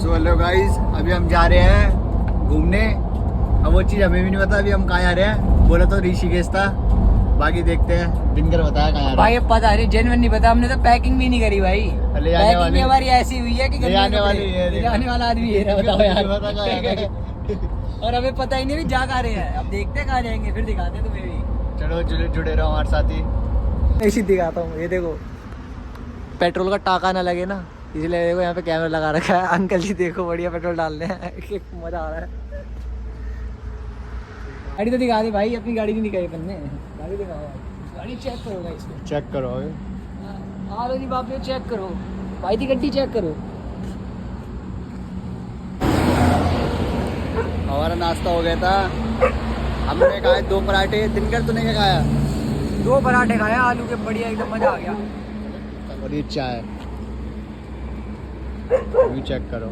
So hello guys, अभी हम जा रहे हैं घूमने। अब वो चीज़ हमें भी नहीं पता अभी हम कहाँ जा रहे हैं। बोला तो ऋषिकेश था, बाकी देखते हैं। दिनकर बताया कहाँ जा रहे हैं। भाई पता नहीं, जेन्युइन नहीं पता। हमने तो पैकिंग भी नहीं करी भाई। ले जाने पैकिंग वाली हमारी ऐसी हुई है कि ले जाने वाली है, ले जाने वाला आदमी ये रहा, बताओ यार। पता कहाँ जा रहे हैं। और हमें पता ही नहीं भी जा कहाँ रहे हैं। अब देखते हैं कहाँ जाएंगे, फिर दिखाते हैं तुम्हें भी। चलो जुड़े रहो हमारे साथ ही। ऐसी दिखाता हूँ, ये देखो पेट्रोल का टाका ना लगे ना, इसलिए देखो यहाँ पे कैमरा लगा रखा है। अंकल जी देखो बढ़िया पेट्रोल डाल रहे हैं। मजा आ रहा है। गाड़ी तो दिखा दी भाई, अपनी गाड़ी नहीं दिखाई अपन ने। गाड़ी दिखाओ, गाड़ी चेक करो भाई, इसको चेक करो। आ लो जी बाप रे, चेक करो भाई की गड्डी चेक करो। हमारा नाश्ता हो गया था। हमने खाए 2 पराठे। दिनकर तूने क्या खाया? 2 पराठे खाया आलू के, बढ़िया एकदम मजा आ गया। और ये चाय भी चेक करो।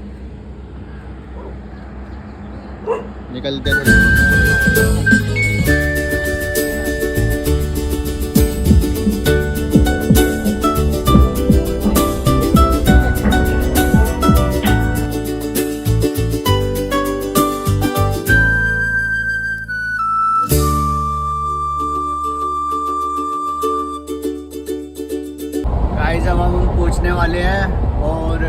निकलते गाइस, अब हम पहुंचने वाले हैं और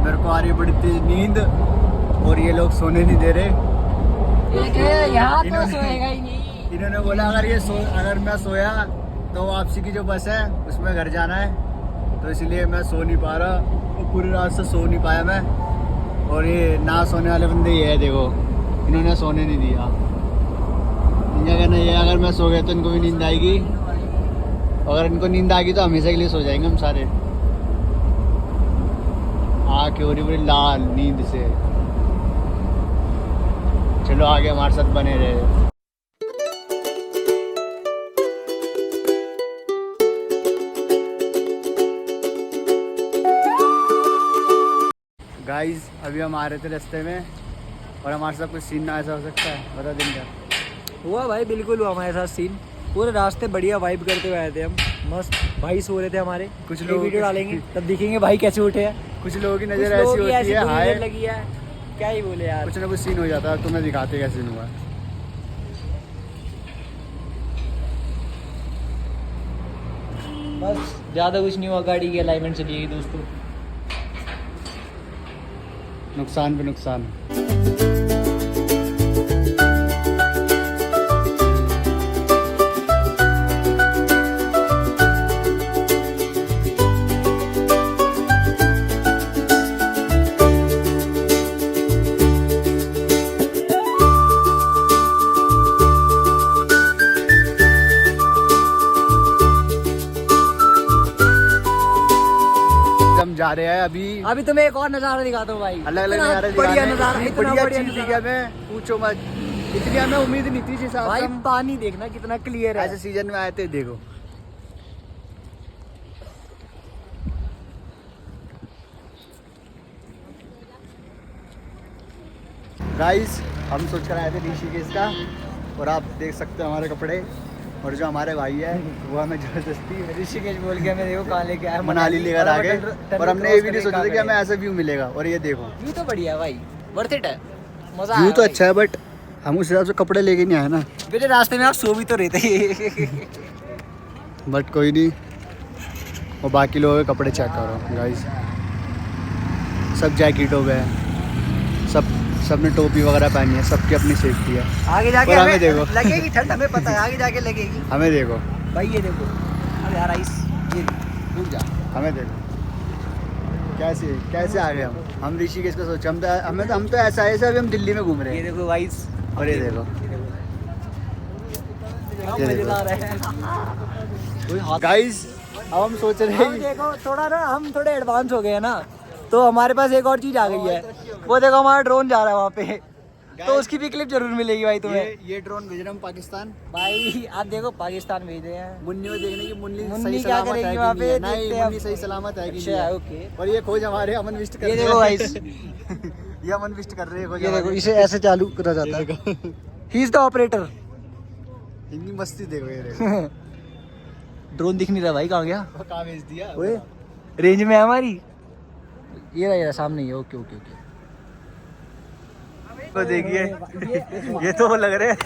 मेरे को आ रही बड़ी तेज नींद और ये लोग सोने नहीं दे रहे। यहाँ तो सोएगा ही नहीं। इन्होंने बोला अगर मैं सोया तो वापसी की जो बस है उसमें घर जाना है, तो इसलिए मैं सो नहीं पा रहा और पूरी रात से सो नहीं पाया मैं। और ये ना सोने वाले बंदे ये है, देखो इन्होंने सोने नहीं दिया। इनका कहना ये अगर मैं सो गया तो इनको भी नींद आएगी, अगर इनको नींद आ गई तो हमेशा के लिए सो जाएंगे हम सारे। आँखें हो रही बड़ी लाल नींद से। चलो आगे हमारे साथ बने रहे। गाइस, अभी हम आ रहे थे रास्ते में और हमारे साथ कुछ सीन ना ऐसा हो सकता है, बता दिन हुआ भाई, बिल्कुल हुआ हमारे साथ सीन। पूरे रास्ते बढ़िया वाइब करते हुए आए थे हम, मस्त। भाई सो रहे थे हमारे। कुछ लोग लोग वीडियो डालेंगे तब दिखेंगे भाई कैसे उठे हैं। कुछ लोगों की कुछ नज़र लोगों ऐसी की होती ऐसी है, बुरी हाय नजर लगी है, क्या ही बोले यार। कुछ ना कुछ सीन हो जाता है। तुम्हें दिखाते क्या सीन हुआ है। बस ज़्यादा कुछ नहीं हुआ, गाड़ी की अलाइनमेंट चली गई दोस्तों। नुकसान पे नुकसान। हम जा रहे हैं अभी तुम्हें एक और नज़ारा दिखाता हूँ भाई। अलग अलग इतना नज़ारे बढ़िया दिखाने। नज़ारा, इतनी इतना बढ़िया बढ़िया चीज नज़ारा। दिखा मैं, पूछो मत। इतनी हमें उम्मीद नहीं थी जिस हिसाब से भाई हम पानी देखना कितना क्लियर है। ऐसे सीजन में आए थे। देखो गाइस, हम सोच कर आए थे ऋषिकेश का और आप देख सकते हो हमारे कपड़े। और जो हमारे भाई है वो हमें जबरदस्ती ऋषिकेश बोल के हमें देखो कहाँ लेके आया, मनाली लेकर आ गए। और हमने ये भी नहीं सोचा था कि हमें ऐसा व्यू मिलेगा। और ये देखो व्यू तो बढ़िया है भाई, वर्थ इट है, मजा व्यू आया तो भाई। अच्छा है, बट हम उस हिसाब से कपड़े लेके नहीं आए ना। मेरे रास्ते में आप सो भी तो रहे थे। बट कोई नहीं। और बाकी लोगों के कपड़े चेक करो गाइस, सब जैकेटों पे है, सबने टोपी वगैरह पहनी है, सबकी अपनी सेफ्टी है। आगे जाके और हमें हमें देखो लगेगी ठंड, हमें पता है आगे जाके लगेगी। हमें देखो भाई ये देखो, अरे यार आइस, ये रुक जा। हमें देखो कैसे आ गए हम ऋषिकेश को सोचा। हम तो ऐसा है जैसे अभी हम दिल्ली में घूम रहे ये हैं। देखो वाइस, और ये देखो ये देखो। मजेदार है। गाइस, अब हम सोच रहे हम हैं देखो थोड़ा ना, हम थोड़े एडवांस हो गए हैं ना, तो हमारे पास एक और चीज आ गई है। वो देखो हमारा ड्रोन जा रहा है वहाँ पे, तो उसकी भी क्लिप जरूर मिलेगी भाई तुम्हें। ये ड्रोन भेज रहे हम पाकिस्तान। भाई आप देखो पाकिस्तान भेज रहे हैं। मुन्नी को देखने की मुन्नी मुन्नी सही क्या सलामत करेगी है कि वहाँ नहीं पे, है। नहीं, देखते हैं मुन्नी अब। सही सलामत है कि नहीं अच्छा है। ओके, और ये खोज हमारे अमन विस्ट कर ये रहे देखो हैं। गाइस, ये अमन विस्ट कर रहे हैं खोज ये देखो हमारी। इसे ऐसे चालू करा जाता है। He is the operator. इतनी मस्ती देखो ये देखो। ड्रोन दिख नहीं रहा भाई, कहाँ गया? वो कहाँ भेज दिया? ओए रेंज में है हमारी। ये रहा सामने ही है। ओके ओके ओके, तो देखिए ये तो वो लग रहे हैं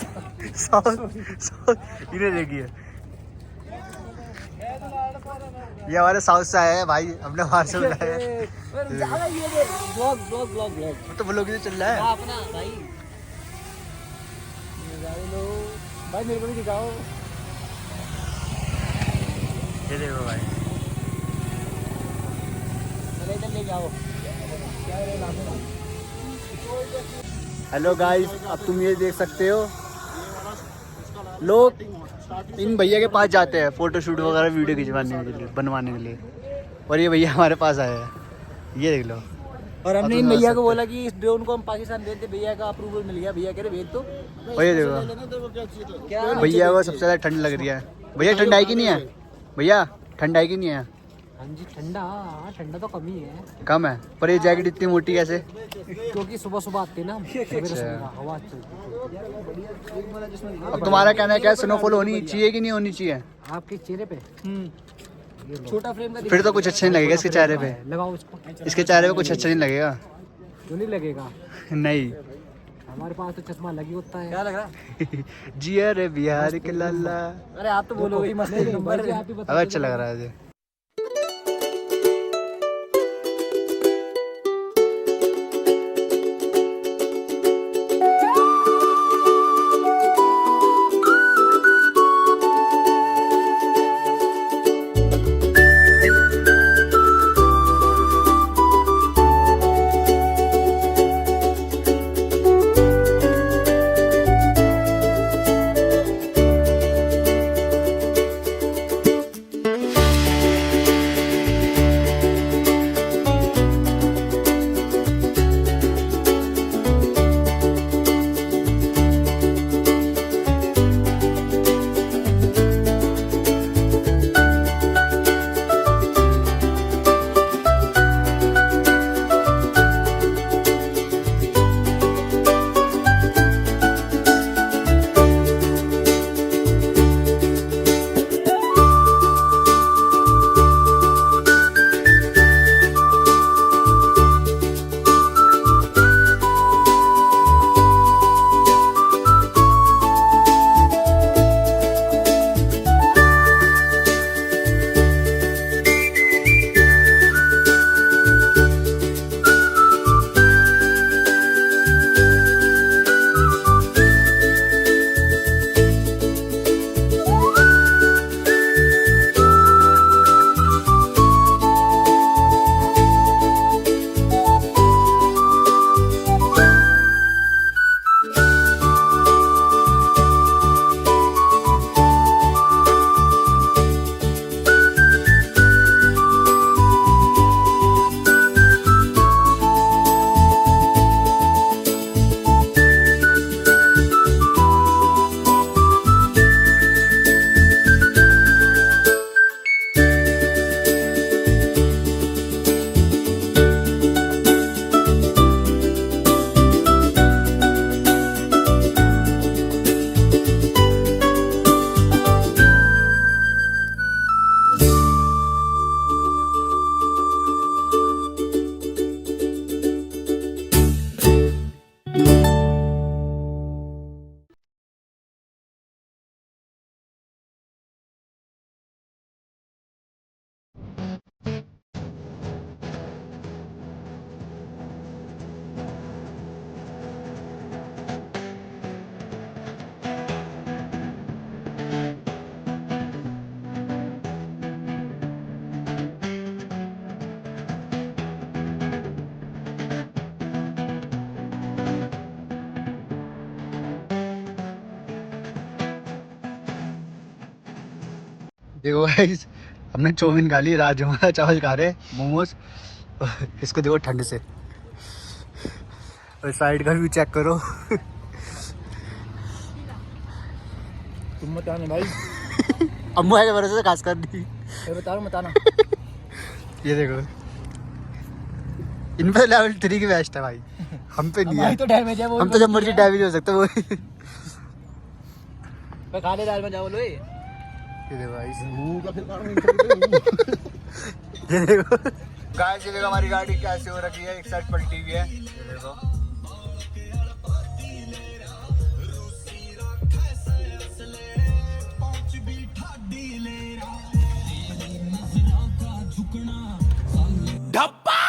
इन्हें देखिए, ये हमारे साउथ से आए हैं भाई, हमने वहां से बुलाया है। तो ब्लॉग ही चल रहा है अपना भाई भाई, मेरे को भी दिखाओ। ये देखो भाई, इधर ले जाओ। हेलो गाइस, अब तुम ये देख सकते हो लोग इन भैया के पास जाते हैं फोटो शूट वगैरह वीडियो खिंचवाने के लिए, बनवाने के लिए, और ये भैया हमारे पास आए हैं, ये देख लो। और हमने इन भैया को बोला कि इस ड्रोन को हम पाकिस्तान भेज दे, भैया का अप्रूवल मिल गया, भैया कह रहे भेज दो। और ये देखो क्या भैया को सबसे ज़्यादा ठंड लग रही है। भैया ठंड आई कि नहीं है? भैया ठंड आई कि नहीं है? हाँ जी, ठंडा तो कम ही है, कम है, पर ये जैकेट इतनी मोटी कैसे? क्योंकि सुबह सुबह आते हैं ना हम, हवा अब तुम्हारा कहना है क्या, स्नोफॉल होनी चाहिए कि नहीं होनी चाहिए? आपके चेहरे पे छोटा फ्रेम का फिर तो कुछ अच्छा नहीं लगेगा इसके चेहरे पे, लगाओ इसको। इसके चेहरे पे कुछ अच्छा नहीं लगेगा। क्यों नहीं लगेगा? नहीं हमारे पास तो चश्मा लगी होता है। क्या लग रहा? जिया रे बिहार के लाला। अरे आप तो बोलोगे ही मस्त नंबर, अब अच्छा लग रहा है ये। देखो गाइस, हमने चाउमीन खा ली, राजमा चावल खा रहे, मोमोज। इसको देखो ठंड से, और साइड का व्यू चेक करो। तुम बताना भाई। अम्मू के भरोसे से खास कर दी। बताना ये देखो, इन पे लेवल 3 की बेस्ट है भाई, हम पे नहीं है। तो डैमेज है वो, हम तो जब मर्जी डैमेज हो सकते वो। खाने दाल में चावल हुए। ये देखो गाइस, ये देखो गाइस, ये देखो हमारी गाड़ी कैसे हो रखी है, एक साइड पलटी हुई है। ये देखो ढप्पा